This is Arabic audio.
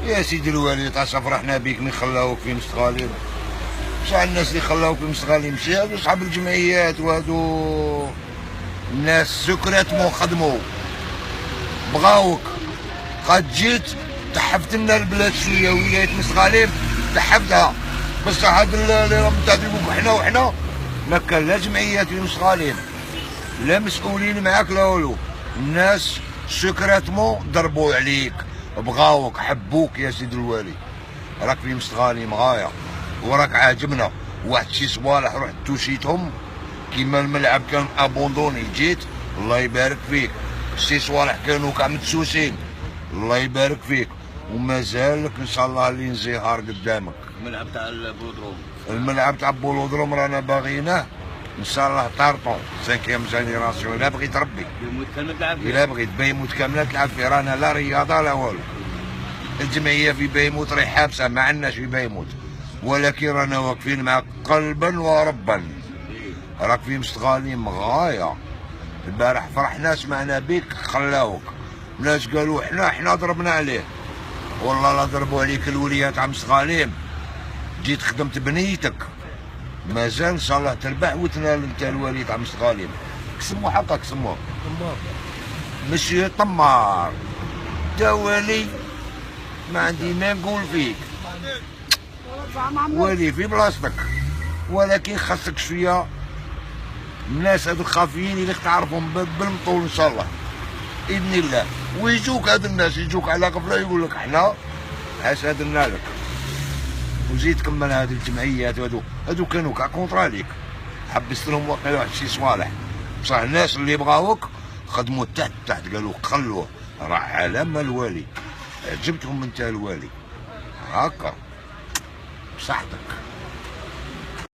يا سيدي الوالي تاع فرحنا بيك من خلاوك في مستغالين. بصح الناس اللي خلاوك في مستغالين ماشي هادو صحاب الجمعيات وهادو الناس سكرات خدموا بغاوك. قد جيت تحفت لنا البلاد شويه ولايه مستغالين تحفتها، بصح هاد اللي راهم تعذبوك وحنا ما كان لا جمعيات في مستغالين لا مسؤولين معاك لا والو. الناس سكراتمون ضربوا عليك بغاوك حبوك يا سيدي الوالي. راك في مستغالي مغايا وراك عاجبنا. واحد شي صوالح رحت توشيتهم كيما الملعب كان ابوندوني جيت الله يبارك فيك. شي صوالح كانوا كاع مدسوسين الله يبارك فيك. ومازالك ان شاء الله الانزهار قدامك. الملعب تاع البولودروم، الملعب تاع البولودروم رانا باغيناه ان شاء الله طارطون 5 جينيراسيون. الا بغيت ربي بيموت كامله تلعب فيه. الا بغيت بيموت كامله تلعب فيه. رانا لا رياضه لا والو. الجمعيه في بيموت راهي حابسه ما عندناش في بيموت، ولكن رانا واقفين معاك قلبا وربا. راك في مستغالين غايه. البارح فرحنا سمعنا بك خلاوك. ناس قالوا احنا ضربنا عليه. والله لا ضربوا عليك الوليات تاع مستغالين. جيت خدمت بنيتك مازال ان شاء الله تربح وتنال انت الولي تاع مستغالين. كسمو حقا كسمو ماشي طمار. تا ولي ما عندي ما نقول فيك، ولي في بلاصتك، ولكن خاصك شويه الناس هذوك خافيين اللي تعرفهم بالمطول ان شاء الله باذن الله. ويجوك هاد الناس يجوك على غفله يقول لك احنا اش درنا لك. وزيد كمل هذه الجمعيات هادو كانوا كاع كونطرا ليك. حبست لهم واقيلا واحد شي صوالح، بصح الناس اللي بغاوك خدموا تحت قالوا خلوه راه علامه الوالي. عجبتهم انت الوالي هكا بصحتك.